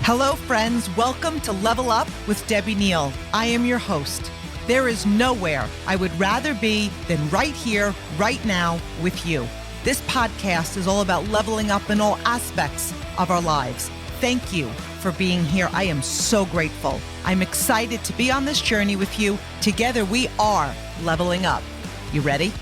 Hello, friends. Welcome to Level Up with Debbie Neal. I am your host. There is nowhere I would rather be than right here, right now with you. This podcast is all about leveling up in all aspects of our lives. Thank you for being here. I am so grateful. I'm excited to be on this journey with you. Together, we are leveling up. You ready?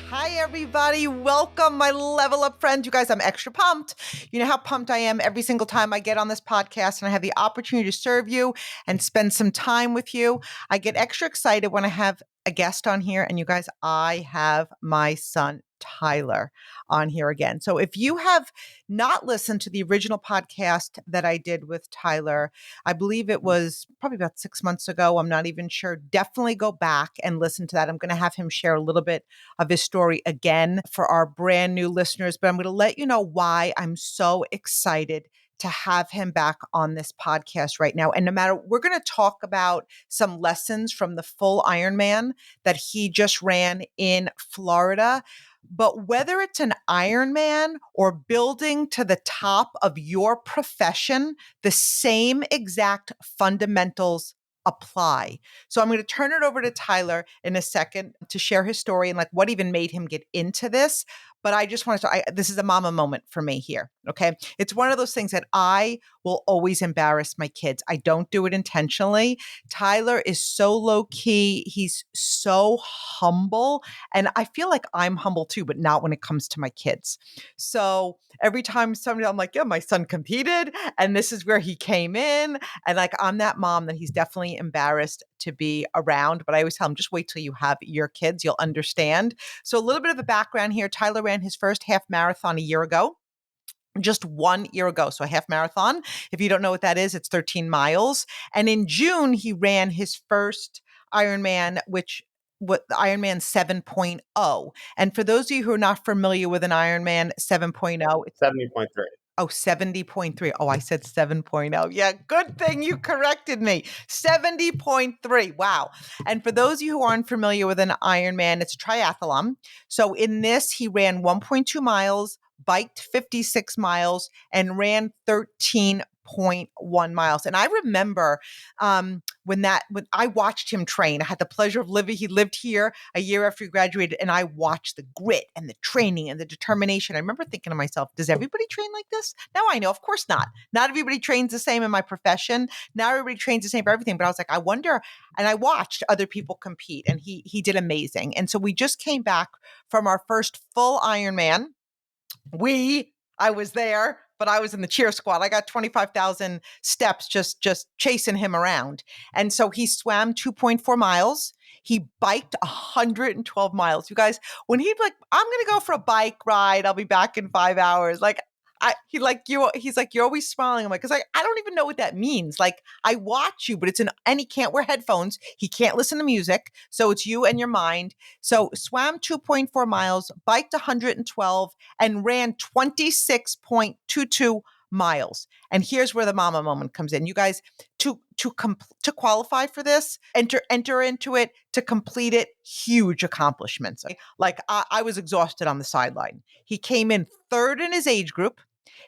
Hi, everybody. Welcome, my Level Up friends. You guys, I'm extra pumped. You know how pumped I am every single time I get on this podcast and I have the opportunity to serve you and spend some time with you. I get extra excited when I have a guest on here. And you guys, I have my son, Tyler, on here again. So if you have not listened to the original podcast that I did with Tyler, I believe it was probably about 6 months ago. I'm not even sure. Definitely go back and listen to that. I'm going to have him share a little bit of his story again for our brand new listeners, but I'm going to let you know why I'm so excited to have him back on this podcast right now. And no matter, we're going to talk about some lessons from the full Ironman that he just ran in Florida. But whether it's an Ironman or building to the top of your profession, the same exact fundamentals apply. So I'm going to turn it over to Tyler in a second to share his story and like what even made him get into this. But I just want to, this is a mama moment for me here. Okay. It's one of those things that I will always embarrass my kids. I don't do it intentionally. Tyler is so low key. He's so humble. And I feel like I'm humble too, but not when it comes to my kids. So every time somebody, I'm like, yeah, my son competed and this is where he came in. And like, I'm that mom that he's definitely embarrassed to be around. But I always tell him, just wait till you have your kids, you'll understand. So a little bit of a background here. Tyler ran his first half marathon a year ago. Just 1 year ago. So a half marathon, if you don't know what that is, it's 13 miles. And in June, he ran his first Ironman, what the Ironman 7.0. And for those of you who are not familiar with an Ironman 7.0, it's 70.3. Oh, 70.3. Oh, I said 7.0. Yeah, good thing you corrected me. 70.3. Wow. And for those of you who aren't familiar with an Ironman, it's a triathlon. So in this, he ran 1.2 miles, biked 56 miles, and ran 13.1 miles. And I remember when I watched him train. I had the pleasure of he lived here a year after he graduated, and I watched the grit and the training and the determination. I remember thinking to myself, does everybody train like this? Now I know, of course not. Not everybody trains the same in my profession. Not everybody trains the same for everything. But I was like, I wonder, and I watched other people compete, and he did amazing. And so we just came back from our first full Ironman. I was there, but I was in the cheer squad. I got 25,000 steps just chasing him around. And so he swam 2.4 miles. He biked 112 miles. You guys, when he'd like, I'm going to go for a bike ride. I'll be back in 5 hours. He's like, you're always smiling. I'm like, because I don't even know what that means. Like, I watch you, but and he can't wear headphones. He can't listen to music. So it's you and your mind. So swam 2.4 miles, biked 112, and ran 26.22 miles. And here's where the mama moment comes in. You guys, to qualify for this, enter into it, to complete it, huge accomplishments. Like I was exhausted on the sideline. He came in third in his age group.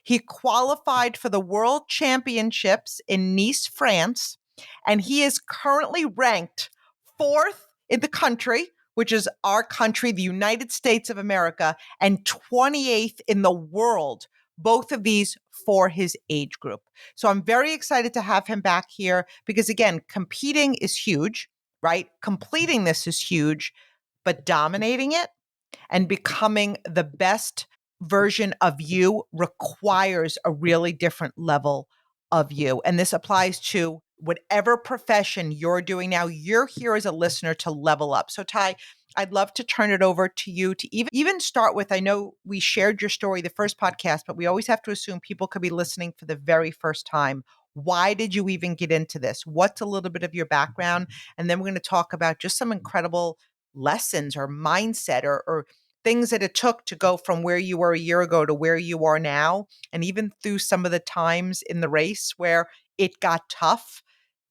He qualified for the World Championships in Nice, France, and he is currently ranked fourth in the country, which is our country, the United States of America, and 28th in the world, both of these for his age group. So I'm very excited to have him back here because, again, competing is huge, right? Completing this is huge, but dominating it and becoming the best version of you requires a really different level of you. And this applies to whatever profession you're doing now. You're here as a listener to level up. So Ty, I'd love to turn it over to you to even start with, I know we shared your story the first podcast, but we always have to assume people could be listening for the very first time. Why did you even get into this? What's a little bit of your background? And then we're going to talk about just some incredible lessons or mindset or things that it took to go from where you were a year ago to where you are now. And even through some of the times in the race where it got tough,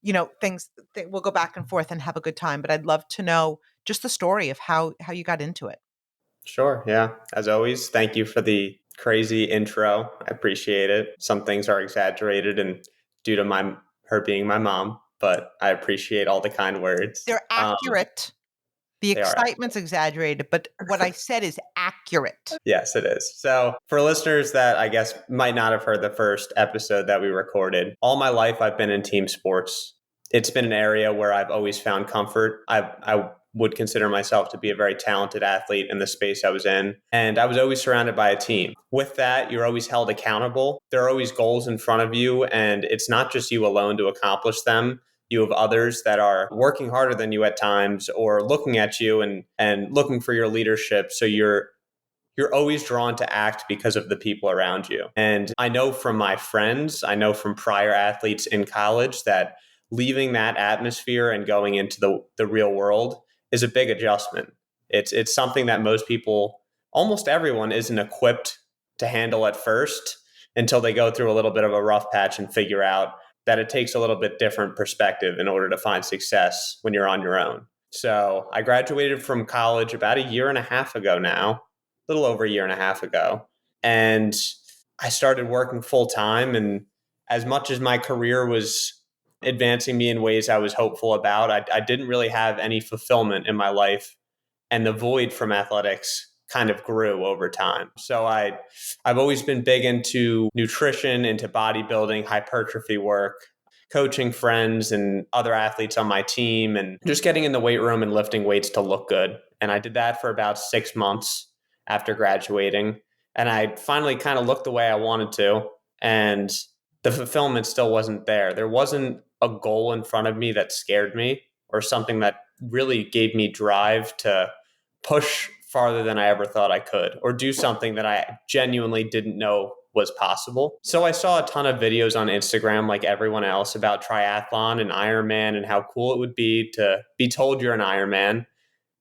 we'll go back and forth and have a good time. But I'd love to know just the story of how you got into it. Sure. Yeah. As always, thank you for the crazy intro. I appreciate it. Some things are exaggerated and due to her being my mom, but I appreciate all the kind words. They're accurate. The They are excitement's exaggerated, but what I said is accurate. Yes, it is. So for listeners that I guess might not have heard the first episode that we recorded, all my life I've been in team sports. It's been an area where I've always found comfort. I would consider myself to be a very talented athlete in the space I was in. And I was always surrounded by a team. With that, you're always held accountable. There are always goals in front of you, and it's not just you alone to accomplish them. You have others that are working harder than you at times or looking at you and looking for your leadership. So you're always drawn to act because of the people around you. And I know from my friends, I know from prior athletes in college that leaving that atmosphere and going into the real world is a big adjustment. It's something that most people, almost everyone, isn't equipped to handle at first until they go through a little bit of a rough patch and figure out that it takes a little bit different perspective in order to find success when you're on your own. So I graduated from college about a year and a half ago now, a little over a year and a half ago. And I started working full time. And as much as my career was advancing me in ways I was hopeful about, I didn't really have any fulfillment in my life. And the void from athletics kind of grew over time. So I've always been big into nutrition, into bodybuilding, hypertrophy work, coaching friends and other athletes on my team, and just getting in the weight room and lifting weights to look good. And I did that for about 6 months after graduating. And I finally kind of looked the way I wanted to. And the fulfillment still wasn't there. There wasn't a goal in front of me that scared me or something that really gave me drive to push farther than I ever thought I could or do something that I genuinely didn't know was possible. So I saw a ton of videos on Instagram, like everyone else, about triathlon and Ironman and how cool it would be to be told you're an Ironman.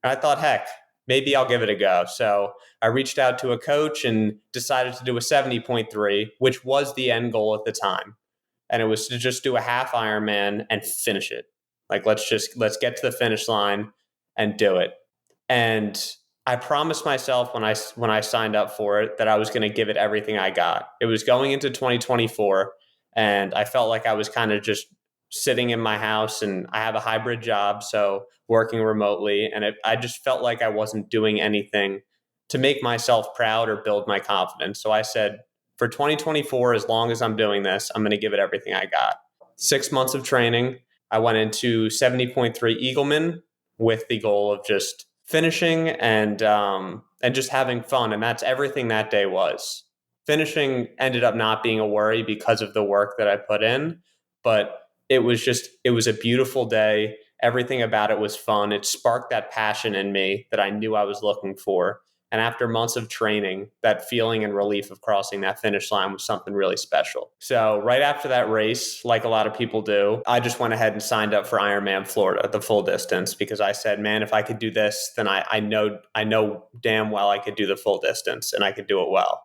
And I thought, heck, maybe I'll give it a go. So I reached out to a coach and decided to do a 70.3, which was the end goal at the time. And it was to just do a half Ironman and finish it. Like, let's get to the finish line and do it. And I promised myself when I signed up for it that I was going to give it everything I got. It was going into 2024, and I felt like I was kind of just sitting in my house, and I have a hybrid job, so working remotely, and I just felt like I wasn't doing anything to make myself proud or build my confidence. So I said, for 2024, as long as I'm doing this, I'm going to give it everything I got. 6 months of training. I went into 70.3 Eagleman with the goal of just finishing and just having fun. And that's everything that day was. Finishing ended up not being a worry because of the work that I put in, but it was a beautiful day. Everything about it was fun. It sparked that passion in me that I knew I was looking for. And after months of training, that feeling and relief of crossing that finish line was something really special. So right after that race, like a lot of people do, I just went ahead and signed up for Ironman Florida, the full distance, because I said, man, if I could do this, then I know damn well I could do the full distance and I could do it well.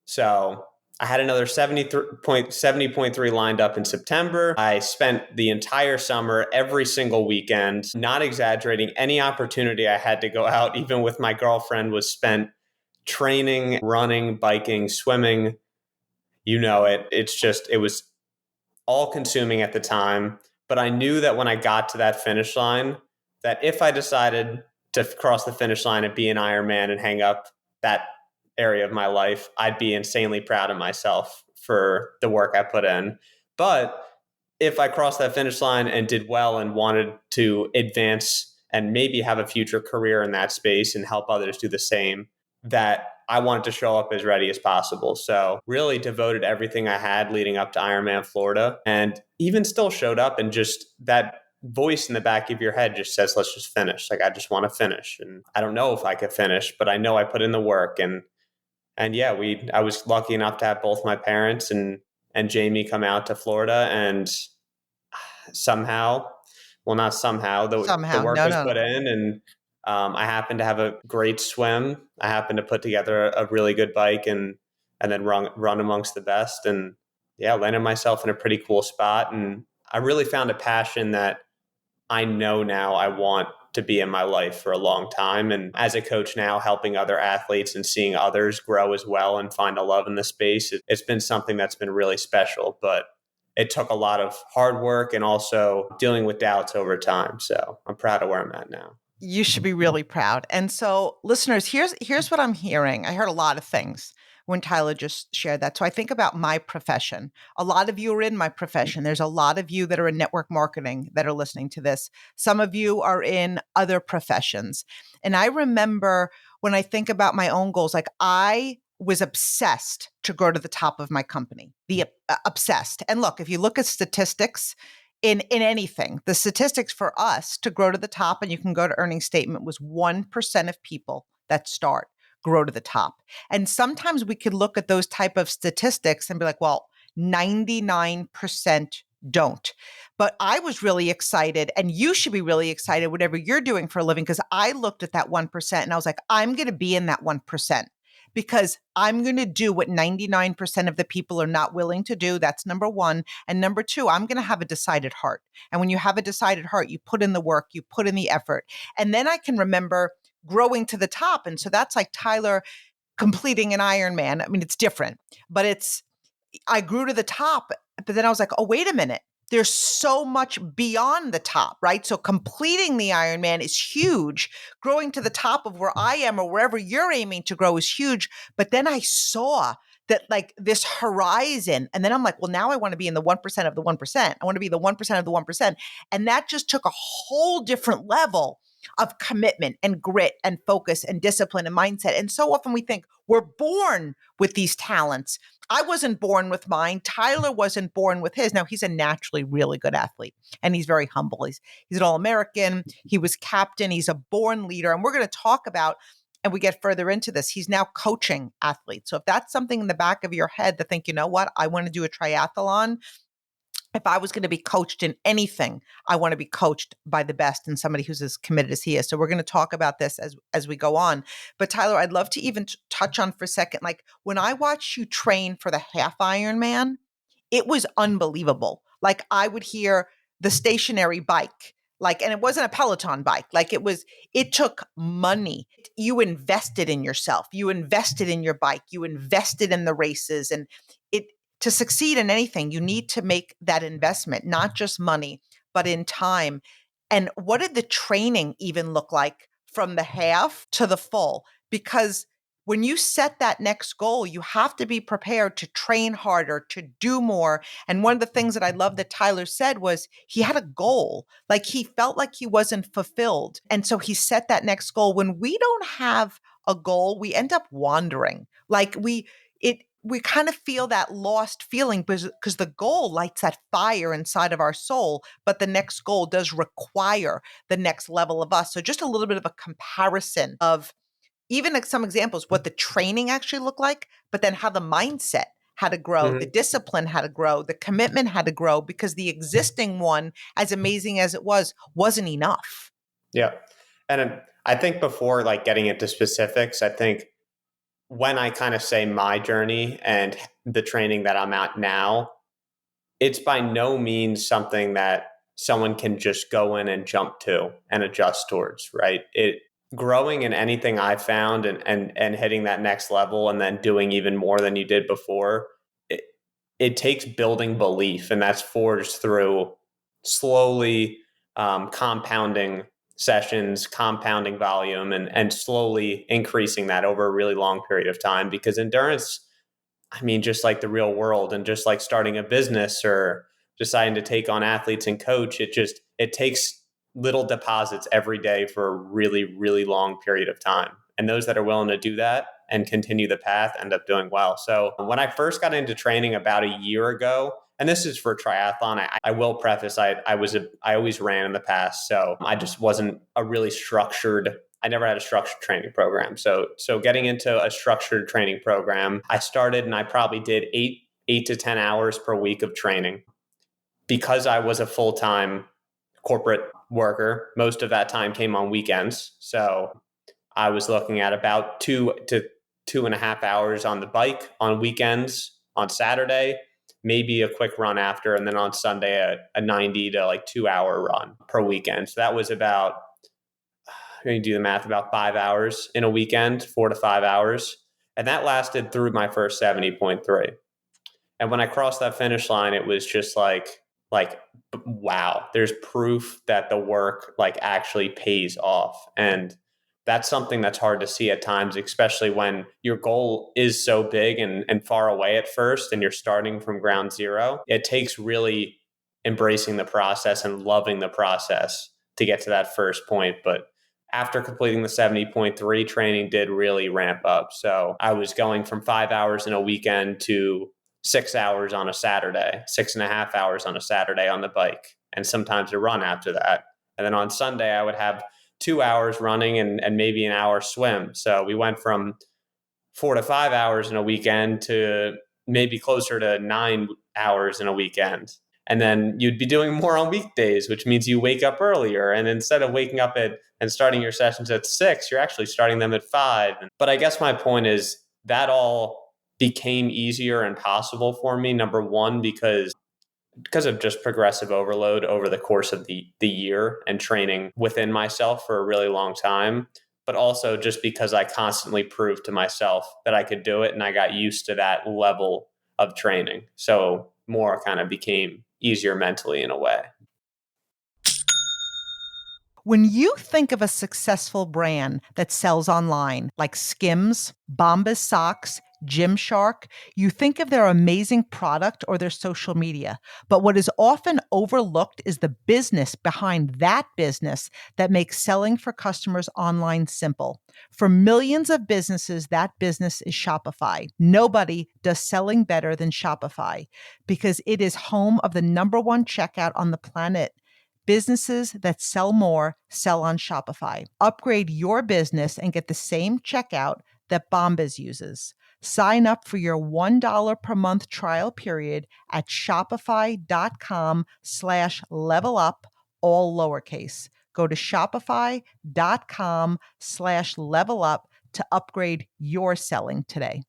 So I had another 70.3 lined up in September. I spent the entire summer, every single weekend, not exaggerating, any opportunity I had to go out, even with my girlfriend, was spent training, running, biking, swimming. You know it. It was all consuming at the time. But I knew that when I got to that finish line, that if I decided to cross the finish line and be an Ironman and hang up that area of my life, I'd be insanely proud of myself for the work I put in. But if I crossed that finish line and did well and wanted to advance and maybe have a future career in that space and help others do the same, that I wanted to show up as ready as possible. So really devoted everything I had leading up to Ironman Florida, and even still showed up, and just that voice in the back of your head just says, let's just finish. Like, I just want to finish. And I don't know if I could finish, but I know I put in the work. And yeah, I was lucky enough to have both my parents and Jamie come out to Florida, and somehow, well, not somehow, the work was put in, and I happened to have a great swim. I happened to put together a really good bike and then run amongst the best, and yeah, landed myself in a pretty cool spot. And I really found a passion that I know now I want to be in my life for a long time. And as a coach now, helping other athletes and seeing others grow as well and find a love in the space, it's been something that's been really special. But it took a lot of hard work and also dealing with doubts over time. So I'm proud of where I'm at now. You should be really proud. And so, listeners, here's what I'm hearing. I heard a lot of things when Tyler just shared that. So I think about my profession. A lot of you are in my profession. There's a lot of you that are in network marketing that are listening to this. Some of you are in other professions. And I remember when I think about my own goals, like I was obsessed to grow to the top of my company, obsessed. And look, if you look at statistics, in anything, the statistics for us to grow to the top, and you can go to earnings statement, was 1% of people that start grow to the top. And sometimes we could look at those type of statistics and be like, well, 99% don't. But I was really excited, and you should be really excited, whatever you're doing for a living, because I looked at that 1% and I was like, I'm going to be in that 1%. Because I'm going to do what 99% of the people are not willing to do. That's number one. And number two, I'm going to have a decided heart. And when you have a decided heart, you put in the work, you put in the effort. And then I can remember growing to the top. And so that's like Tyler completing an Ironman. I mean, it's different, but I grew to the top, but then I was like, oh, wait a minute. There's so much beyond the top, right? So completing the Ironman is huge. Growing to the top of where I am or wherever you're aiming to grow is huge. But then I saw that like this horizon. And then I'm like, well, now I want to be in the 1% of the 1%. I want to be the 1% of the 1%. And that just took a whole different level of commitment and grit and focus and discipline and mindset. And so often we think we're born with these talents. I wasn't born with mine. Tyler wasn't born with his. Now, he's a naturally really good athlete, and he's very humble. He's an All-American. He was captain. He's a born leader. And we're going to talk about, and we get further into this, he's now coaching athletes. So if that's something in the back of your head to think, you know what, I want to do a triathlon. If I was going to be coached in anything, I want to be coached by the best and somebody who's as committed as he is. So we're going to talk about this as we go on. But Tyler, I'd love to even touch on for a second, like when I watched you train for the half Ironman, it was unbelievable. Like I would hear the stationary bike, like, and it wasn't a Peloton bike. Like it took money. You invested in yourself. You invested in your bike. You invested in the races, and to succeed in anything, you need to make that investment, not just money, but in time. And what did the training even look like from the half to the full? Because when you set that next goal, you have to be prepared to train harder, to do more. And one of the things that I love that Tyler said was he had a goal. Like he felt like he wasn't fulfilled. And so he set that next goal. When we don't have a goal, we end up wandering. Like we kind of feel that lost feeling because the goal lights that fire inside of our soul, but the next goal does require the next level of us. So just a little bit of a comparison of even like some examples, what the training actually looked like, but then how the mindset had to grow, the discipline had to grow, the commitment had to grow, because the existing one, as amazing as it was, wasn't enough. Yeah. And I think before like getting into specifics, I think when I kind of say my journey and the training that I'm at now, it's by no means something that someone can just go in and jump to and adjust towards, right? It growing in anything I found and hitting that next level and then doing even more than you did before, it takes building belief, and that's forged through slowly compounding sessions, compounding volume, and slowly increasing that over a really long period of time. Because endurance, I mean, just like the real world and just like starting a business or deciding to take on athletes and coach, it takes little deposits every day for a really, really long period of time. And those that are willing to do that and continue the path end up doing well. So when I first got into training about a year ago, and this is for triathlon, I will preface, I always ran in the past. So I just wasn't I never had a structured training program. So getting into a structured training program, I started and I probably did eight to 10 hours per week of training. Because I was a full-time corporate worker, most of that time came on weekends. So I was looking at about 2.5 hours on the bike on weekends, on Saturday, maybe a quick run after, and then on Sunday, a 90 to like 2 hour run per weekend. So that was about you do the math, about 5 hours in a weekend, 4 to 5 hours. And that lasted through my first 70.3. And when I crossed that finish line, it was just like, wow, there's proof that the work like actually pays off. And that's something that's hard to see at times, especially when your goal is so big and far away at first and you're starting from ground zero. It takes really embracing the process and loving the process to get to that first point. But after completing the 70.3, training did really ramp up. So I was going from 5 hours in a weekend to 6 hours on a Saturday, 6.5 hours on a Saturday on the bike, and sometimes a run after that. And then on Sunday, I would have 2 hours running and maybe an hour swim. So we went from 4 to 5 hours in a weekend to maybe closer to 9 hours in a weekend. And then you'd be doing more on weekdays, which means you wake up earlier. And instead of waking up at and starting your sessions at 6, you're actually starting them at 5. But I guess my point is that all became easier and possible for me. Number one, because of just progressive overload over the course of the year and training within myself for a really long time, but also just because I constantly proved to myself that I could do it and I got used to that level of training. So more kind of became easier mentally in a way. When you think of a successful brand that sells online, like Skims, Bombas socks, Gymshark, you think of their amazing product or their social media. But what is often overlooked is the business behind that business that makes selling for customers online simple. For millions of businesses, that business is Shopify. Nobody does selling better than Shopify because it is home of the number one checkout on the planet. Businesses that sell more sell on Shopify. Upgrade your business and get the same checkout that Bombas uses. Sign up for your $1 per month trial period at shopify.com/level up, all lowercase. Go to shopify.com/level up to upgrade your selling today.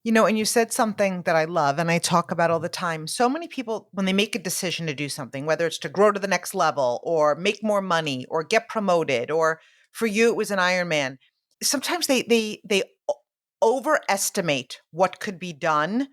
And you said something that I love and I talk about all the time. So many people, when they make a decision to do something, whether it's to grow to the next level or make more money or get promoted, or for you, it was an Ironman. Sometimes they overestimate what could be done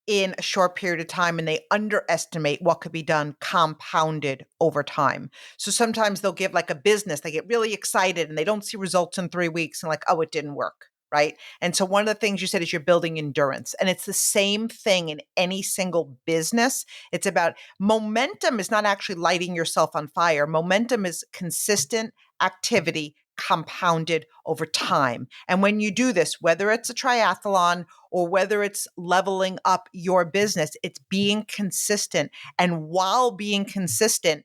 in a short period of time and they underestimate what could be done compounded over time. So sometimes they'll give like a business, they get really excited and they don't see results in 3 weeks and like, oh, it didn't work. Right. And so one of the things you said is you're building endurance, and it's the same thing in any single business. It's about momentum is not actually lighting yourself on fire. Momentum is consistent activity compounded over time. And when you do this, whether it's a triathlon or whether it's leveling up your business, it's being consistent. And while being consistent,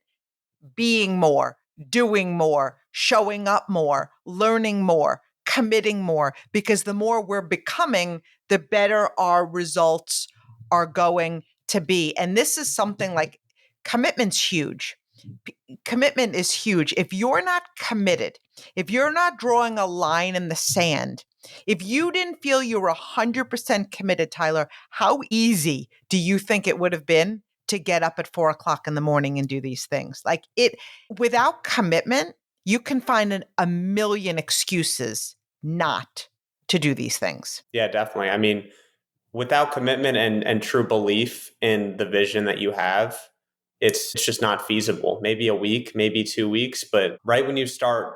being more, doing more, showing up more, learning more, committing more, because the more we're becoming, the better our results are going to be. And this is something like commitment's huge. Commitment is huge. If you're not committed, if you're not drawing a line in the sand, if you didn't feel you were 100% committed, Tyler, how easy do you think it would have been to get up at 4 o'clock in the morning and do these things? Like it, without commitment, you can find a million excuses not to do these things. Yeah, definitely. I mean, without commitment and true belief in the vision that you have, it's just not feasible. Maybe a week, maybe 2 weeks, but right when you start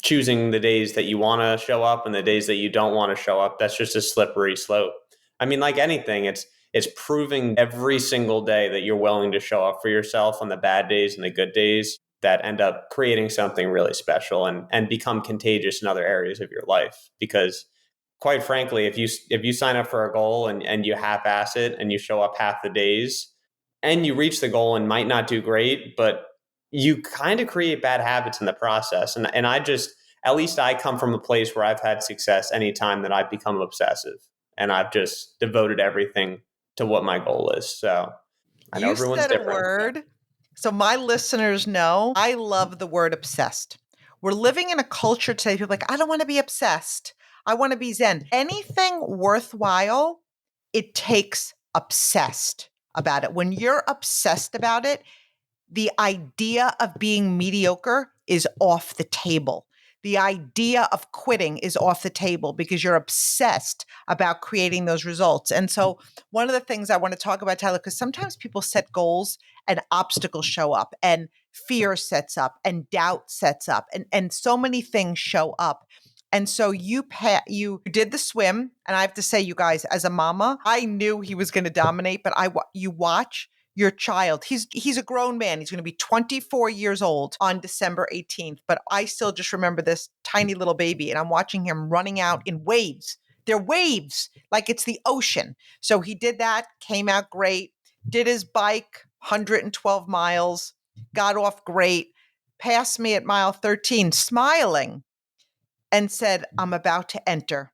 choosing the days that you want to show up and the days that you don't want to show up, that's just a slippery slope. I mean, like anything, it's proving every single day that you're willing to show up for yourself on the bad days and the good days that end up creating something really special and become contagious in other areas of your life. Because quite frankly, if you sign up for a goal and you half-ass it and you show up half the days and you reach the goal and might not do great, but you kind of create bad habits in the process. And I just, at least I come from a place where I've had success anytime that I've become obsessive and I've just devoted everything to what my goal is. So I know You everyone's said a different. word. So my listeners know I love the word obsessed. We're living in a culture today, people are like, I don't want to be obsessed. I want to be zen. Anything worthwhile, it takes obsessed about it. When you're obsessed about it, the idea of being mediocre is off the table. The idea of quitting is off the table because you're obsessed about creating those results. And so one of the things I want to talk about, Tyler, because sometimes people set goals and obstacles show up and fear sets up and doubt sets up and so many things show up. And so you did the swim, and I have to say, you guys, as a mama, I knew he was going to dominate, but you watch your child. He's a grown man. He's going to be 24 years old on December 18th, but I still just remember this tiny little baby, and I'm watching him running out in waves. They're waves, like it's the ocean. So he did that, came out great, did his bike, 112 miles, got off great, passed me at mile 13, smiling, and said, I'm about to enter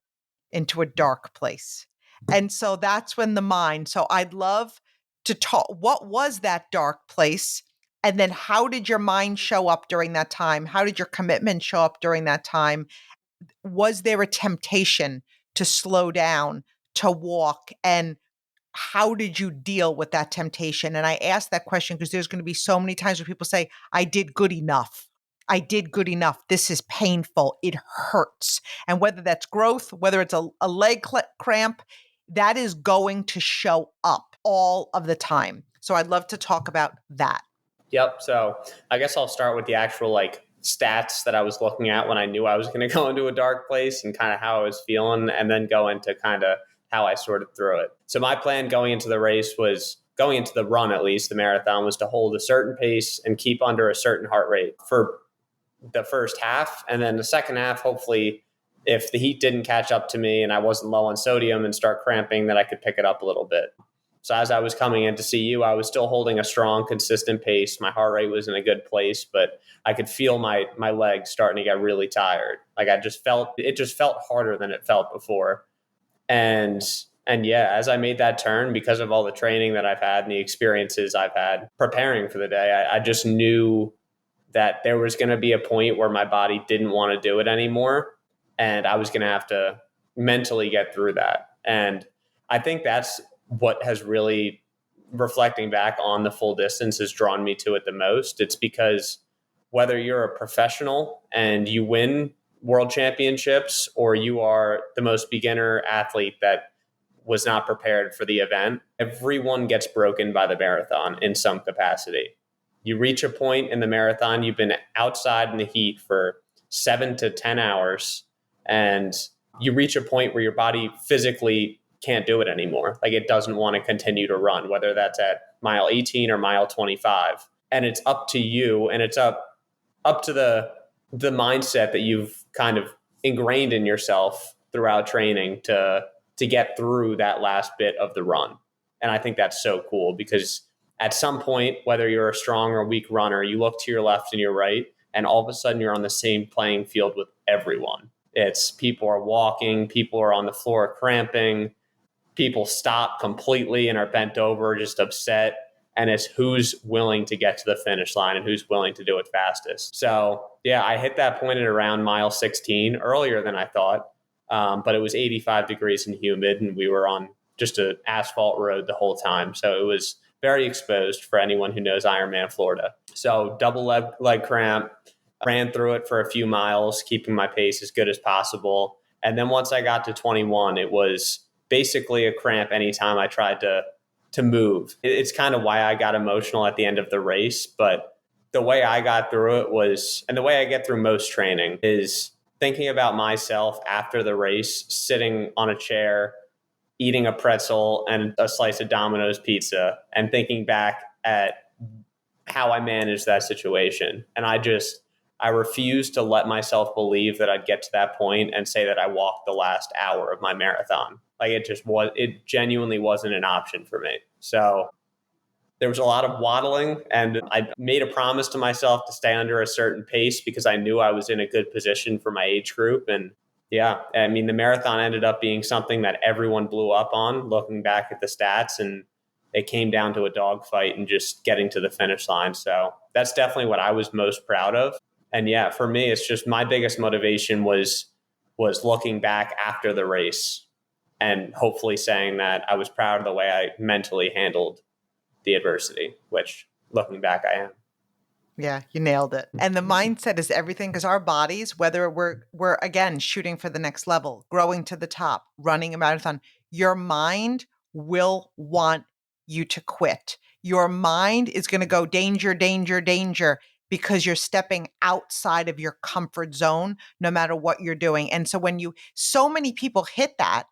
into a dark place. And so that's when so I'd love to talk, what was that dark place? And then how did your mind show up during that time? How did your commitment show up during that time? Was there a temptation to slow down, to walk? And how did you deal with that temptation? And I asked that question because there's going to be so many times where people say, I did good enough. I did good enough. This is painful. It hurts. And whether that's growth, whether it's a leg cramp, that is going to show up all of the time. So I'd love to talk about that. Yep. So I guess I'll start with the actual stats that I was looking at when I knew I was going to go into a dark place and kind of how I was feeling, and then go into kind of how I sorted through it. So my plan going into the race was, going into the run, at least the marathon, was to hold a certain pace and keep under a certain heart rate for the first half. And then the second half, hopefully, if the heat didn't catch up to me and I wasn't low on sodium and start cramping, then I could pick it up a little bit. So as I was coming in to see you, I was still holding a strong, consistent pace. My heart rate was in a good place, but I could feel my legs starting to get really tired. Like it just felt harder than it felt before. And yeah, as I made that turn, because of all the training that I've had and the experiences I've had preparing for the day, I just knew that there was going to be a point where my body didn't want to do it anymore. And I was going to have to mentally get through that. And I think that's what has really, reflecting back on the full distance, has drawn me to it the most. It's because whether you're a professional and you win world championships, or you are the most beginner athlete that was not prepared for the event, everyone gets broken by the marathon in some capacity. You reach a point in the marathon, you've been outside in the heat for 7 to 10 hours, and you reach a point where your body physically can't do it anymore. Like it doesn't want to continue to run, whether that's at mile 18 or mile 25. And it's up to you, and it's up to the mindset that you've kind of ingrained in yourself throughout training to get through that last bit of the run. And I think that's so cool, because at some point, whether you're a strong or weak runner, you look to your left and your right, and all of a sudden you're on the same playing field with everyone. It's people are walking, people are on the floor cramping, people stop completely and are bent over, just upset. And it's who's willing to get to the finish line and who's willing to do it fastest. So yeah, I hit that point at around mile 16, earlier than I thought. But it was 85 degrees and humid, and we were on just an asphalt road the whole time. So it was very exposed for anyone who knows Ironman Florida. So double leg cramp, ran through it for a few miles, keeping my pace as good as possible. And then once I got to 21, it was basically a cramp anytime I tried to move. It's kind of why I got emotional at the end of the race. But the way I got through it was, and the way I get through most training, is thinking about myself after the race, sitting on a chair, eating a pretzel and a slice of Domino's pizza, and thinking back at how I managed that situation. And I refused to let myself believe that I'd get to that point and say that I walked the last hour of my marathon. Like it genuinely wasn't an option for me. So there was a lot of waddling, and I made a promise to myself to stay under a certain pace because I knew I was in a good position for my age group. And yeah, I mean, the marathon ended up being something that everyone blew up on, looking back at the stats, and it came down to a dogfight and just getting to the finish line. So that's definitely what I was most proud of. And yeah, for me, it's just my biggest motivation was looking back after the race and hopefully saying that I was proud of the way I mentally handled the adversity, which looking back, I am. Yeah, you nailed it. And the mindset is everything because our bodies, whether we're again shooting for the next level, growing to the top, running a marathon, your mind will want you to quit. Your mind is going to go danger, danger, danger because you're stepping outside of your comfort zone no matter what you're doing. And so so many people hit that,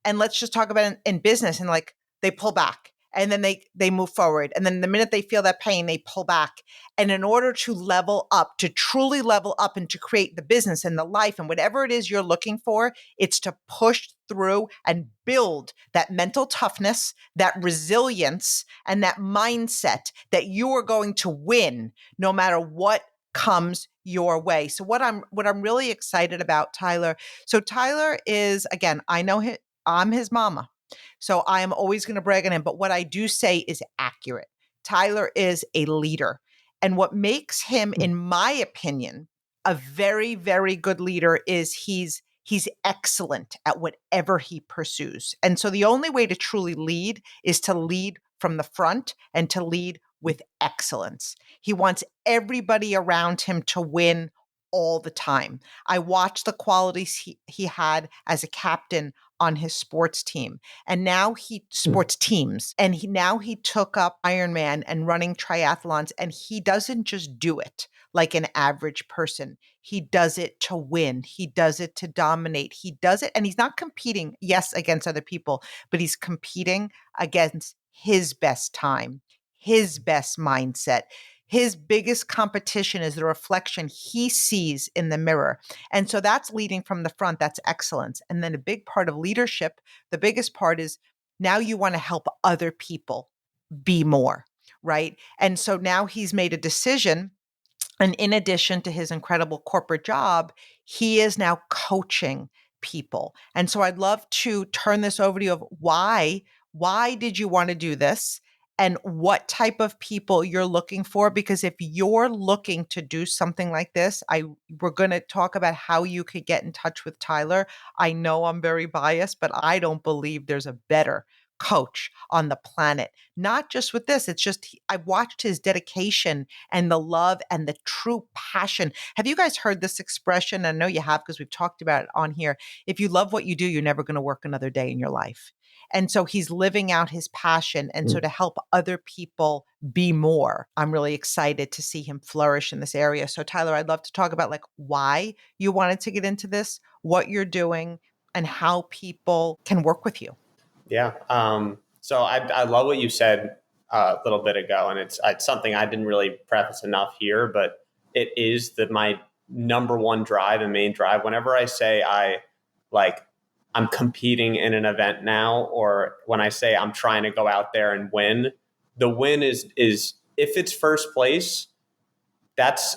and let's just talk about it in business, and like they pull back and then they move forward. And then the minute they feel that pain, they pull back. And in order to level up, to truly level up and to create the business and the life and whatever it is you're looking for, it's to push through and build that mental toughness, that resilience, and that mindset that you are going to win no matter what comes your way. So what I'm really excited about, Tyler. So Tyler is, again, I'm his mama. So I am always going to brag on him. But what I do say is accurate. Tyler is a leader. And what makes him, in my opinion, a very, very good leader is he's excellent at whatever he pursues. And so the only way to truly lead is to lead from the front and to lead with excellence. He wants everybody around him to win all the time. I watched the qualities he had as a captain on his sports team. And now sports teams. And now he took up Ironman and running triathlons. And he doesn't just do it like an average person. He does it to win. He does it to dominate. He does it. And he's not competing, yes, against other people, but he's competing against his best time, his best mindset. His biggest competition is the reflection he sees in the mirror. And so that's leading from the front. That's excellence. And then a big part of leadership, the biggest part is now you want to help other people be more, right? And so now he's made a decision. And in addition to his incredible corporate job, he is now coaching people. And so I'd love to turn this over to you of why did you want to do this? And what type of people you're looking for? Because if you're looking to do something like this, we're going to talk about how you could get in touch with Tyler. I know I'm very biased, but I don't believe there's a better coach on the planet. Not just with this, it's just I've watched his dedication and the love and the true passion. Have you guys heard this expression? I know you have because we've talked about it on here. If you love what you do, you're never going to work another day in your life. And so he's living out his passion. And so to help other people be more, I'm really excited to see him flourish in this area. So Tyler, I'd love to talk about like why you wanted to get into this, what you're doing, and how people can work with you. Yeah. So I love what you said a little bit ago, and it's something I didn't really preface enough here, but it is my number one drive and main drive. Whenever I say I'm competing in an event now, or when I say I'm trying to go out there and win, the win is if it's first place, that's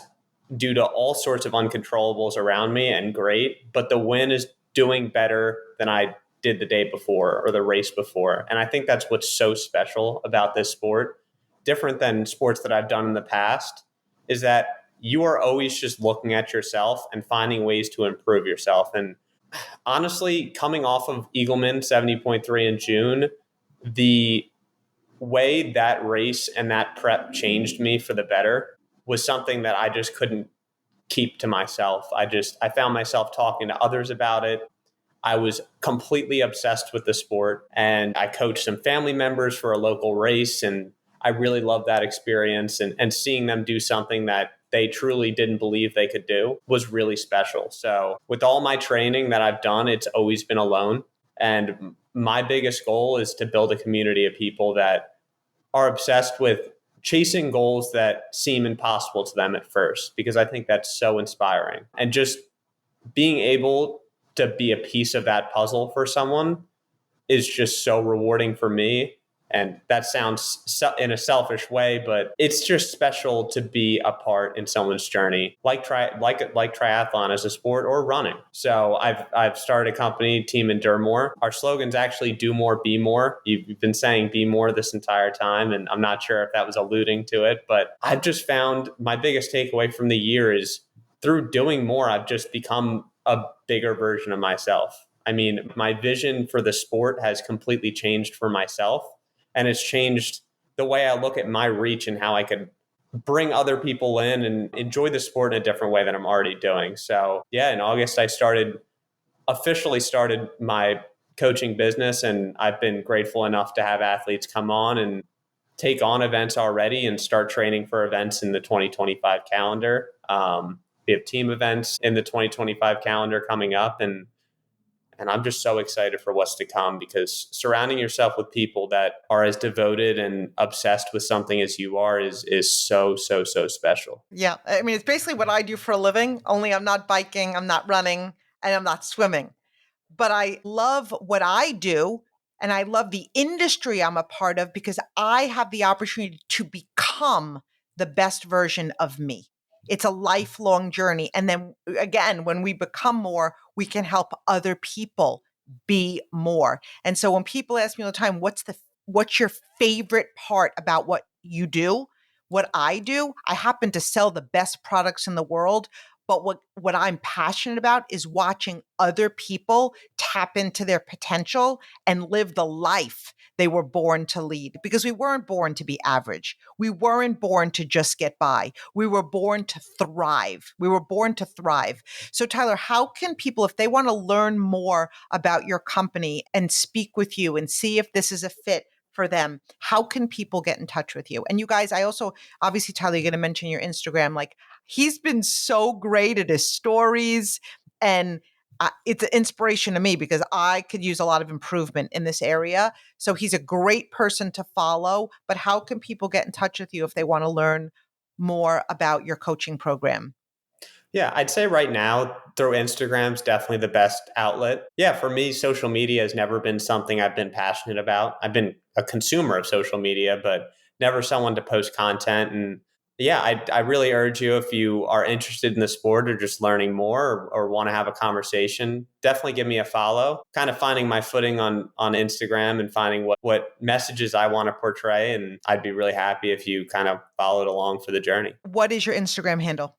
due to all sorts of uncontrollables around me and great, but the win is doing better than I did the day before or the race before. And I think that's what's so special about this sport, different than sports that I've done in the past, is that you are always just looking at yourself and finding ways to improve yourself. And honestly, coming off of Eagleman 70.3 in June, the way that race and that prep changed me for the better was something that I just couldn't keep to myself. I found myself talking to others about it. I was completely obsessed with the sport, and I coached some family members for a local race, and I really loved that experience, and seeing them do something that they truly didn't believe they could do was really special. So with all my training that I've done, it's always been alone. And my biggest goal is to build a community of people that are obsessed with chasing goals that seem impossible to them at first, because I think that's so inspiring. And just being able to be a piece of that puzzle for someone is just so rewarding for me. And that sounds in a selfish way, but it's just special to be a part in someone's journey, like triathlon as a sport or running. So I've started a company, Team Endure More. Our slogan's actually "Do More, Be More." You've been saying "Be More" this entire time, and I'm not sure if that was alluding to it, but I've just found my biggest takeaway from the year is through doing more, I've just become a bigger version of myself. I mean, my vision for the sport has completely changed for myself, and it's changed the way I look at my reach and how I could bring other people in and enjoy the sport in a different way than I'm already doing. So yeah, in August, I officially started my coaching business, and I've been grateful enough to have athletes come on and take on events already and start training for events in the 2025 calendar. We have team events in the 2025 calendar coming up, and I'm just so excited for what's to come, because surrounding yourself with people that are as devoted and obsessed with something as you are is so, so, so special. Yeah. I mean, it's basically what I do for a living, only I'm not biking, I'm not running, and I'm not swimming. But I love what I do, and I love the industry I'm a part of because I have the opportunity to become the best version of me. It's a lifelong journey. And then again, when we become more, we can help other people be more. And so when people ask me all the time, what's your favorite part about what you do? What I do, I happen to sell the best products in the world. But what I'm passionate about is watching other people tap into their potential and live the life they were born to lead, because we weren't born to be average. We weren't born to just get by. We were born to thrive. We were born to thrive. So, Tyler, how can people, if they want to learn more about your company and speak with you and see if this is a fit for them, how can people get in touch with you? And you guys, I also, obviously, Tyler, you're going to mention your Instagram. Like, he's been so great at his stories, and it's an inspiration to me because I could use a lot of improvement in this area. So he's a great person to follow. But how can people get in touch with you if they want to learn more about your coaching program? Yeah, I'd say right now through Instagram's definitely the best outlet. Yeah, for me, social media has never been something I've been passionate about. I've been a consumer of social media, but never someone to post content. And yeah, I really urge you, if you are interested in the sport or just learning more, or want to have a conversation, definitely give me a follow. Kind of finding my footing on Instagram and finding what messages I want to portray. And I'd be really happy if you kind of followed along for the journey. What is your Instagram handle?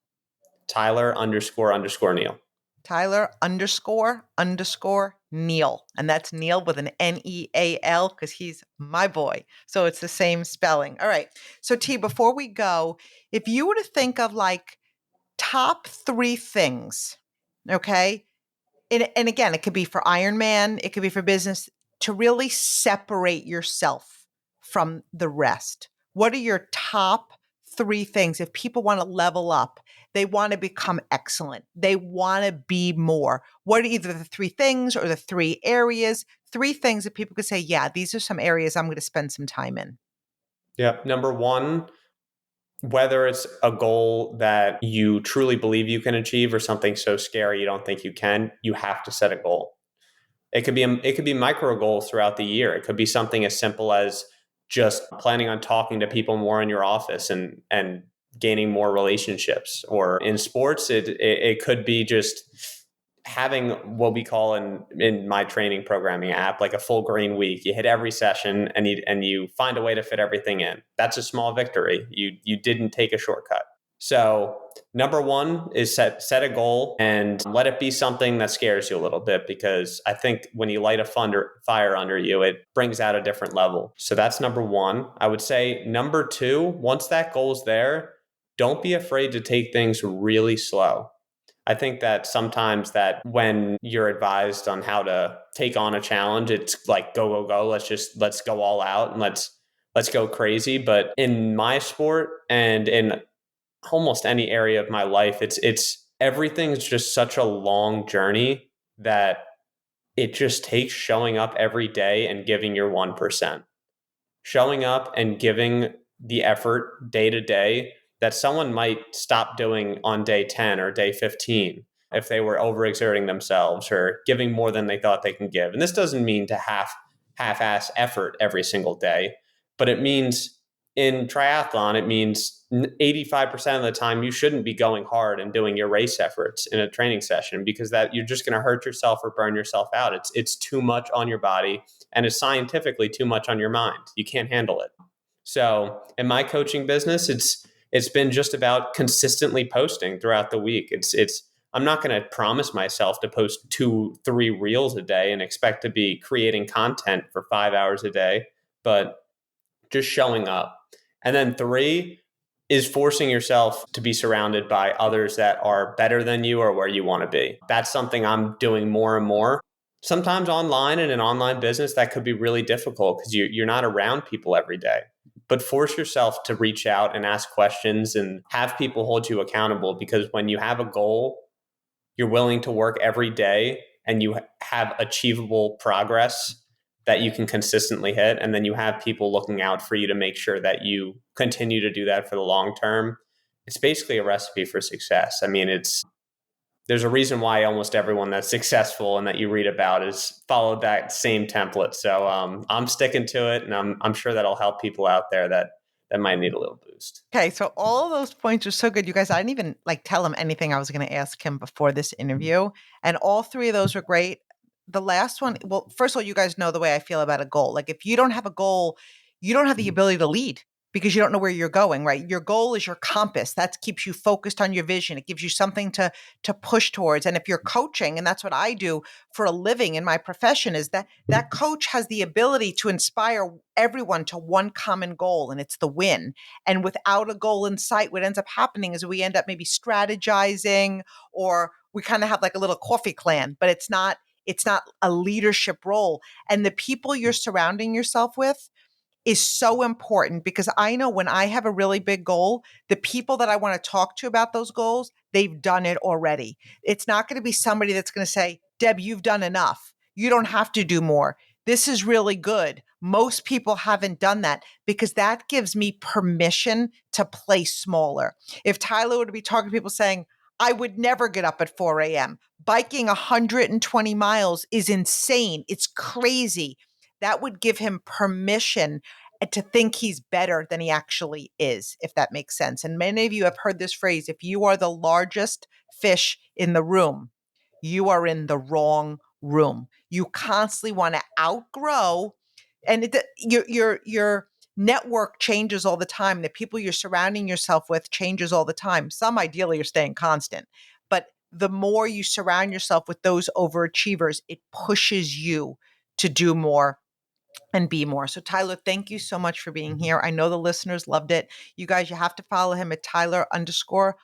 Tyler__Neal. Tyler__Neal. And that's Neal with an Neal because he's my boy. So it's the same spelling. All right. So, T, before we go, if you were to think of like top 3 things, okay? And again, it could be for Ironman, it could be for business, to really separate yourself from the rest. What are your top 3 things? If people want to level up, they want to become excellent, they want to be more. What are either the 3 things or the 3 areas? 3 things that people could say, yeah, these are some areas I'm going to spend some time in. Yeah. Number one, whether it's a goal that you truly believe you can achieve or something so scary you don't think you can, you have to set a goal. It could be micro goals throughout the year. It could be something as simple as just planning on talking to people more in your office and gaining more relationships. Or in sports, it could be just having what we call in my training programming app, like a full green week. You hit every session and you find a way to fit everything in. That's a small victory. You didn't take a shortcut. So number one is set a goal and let it be something that scares you a little bit, because I think when you light a fire under you, it brings out a different level. So that's number one. I would say number two, once that goal's there, don't be afraid to take things really slow. I think that sometimes that when you're advised on how to take on a challenge, it's like go, go, go. Let's go all out and let's go crazy. But in my sport and in almost any area of my life, it's everything's just such a long journey that it just takes showing up every day and giving your 1%. Showing up and giving the effort day to day that someone might stop doing on day 10 or day 15 if they were overexerting themselves or giving more than they thought they can give. And this doesn't mean to half-ass effort every single day, but it means in triathlon, it means 85% of the time you shouldn't be going hard and doing your race efforts in a training session, because that you're just going to hurt yourself or burn yourself out. It's too much on your body, and it's scientifically too much on your mind. You can't handle it. So in my coaching business, it's been just about consistently posting throughout the week. It's I'm not going to promise myself to post 2-3 reels a day and expect to be creating content for 5 hours a day, but just showing up. And then 3 is forcing yourself to be surrounded by others that are better than you or where you want to be. That's something I'm doing more and more. Sometimes online, in an online business, that could be really difficult because you're not around people every day. But force yourself to reach out and ask questions and have people hold you accountable, because when you have a goal, you're willing to work every day and you have achievable progress that you can consistently hit. And then you have people looking out for you to make sure that you continue to do that for the long term. It's basically a recipe for success. I mean, there's a reason why almost everyone that's successful and that you read about has followed that same template. So I'm sticking to it, and I'm sure that'll help people out there that might need a little boost. Okay, so all of those points are so good. You guys, I didn't even tell him anything I was going to ask him before this interview, and all three of those were great. The last one, well, first of all, you guys know the way I feel about a goal. Like, if you don't have a goal, you don't have the ability to lead, because you don't know where you're going, right? Your goal is your compass. That keeps you focused on your vision. It gives you something to push towards. And if you're coaching, and that's what I do for a living in my profession, is that coach has the ability to inspire everyone to one common goal, and it's the win. And without a goal in sight, what ends up happening is we end up maybe strategizing, or we kind of have like a little coffee clan, but it's not a leadership role. And the people you're surrounding yourself with is so important, because I know when I have a really big goal, the people that I want to talk to about those goals, they've done it already. It's not going to be somebody that's going to say, Deb, you've done enough. You don't have to do more. This is really good. Most people haven't done that, because that gives me permission to play smaller. If Tyler would be talking to people saying, I would never get up at 4 a.m. Biking 120 miles is insane. It's crazy. That would give him permission to think he's better than he actually is, if that makes sense. And many of you have heard this phrase: if you are the largest fish in the room, you are in the wrong room. You constantly want to outgrow, and your network changes all the time. The people you're surrounding yourself with changes all the time. Some ideally are staying constant, but the more you surround yourself with those overachievers, it pushes you to do more and be more. So Tyler, thank you so much for being here. I know the listeners loved it. You guys, you have to follow him at Tyler__Neal.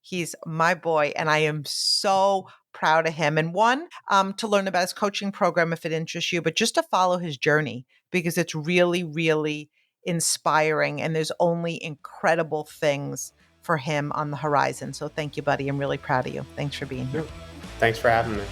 He's my boy, and I am so proud of him. And one, to learn about his coaching program if it interests you, but just to follow his journey, because it's really, really inspiring, and there's only incredible things for him on the horizon. So thank you, buddy. I'm really proud of you. Thanks for being here. Thanks for having me.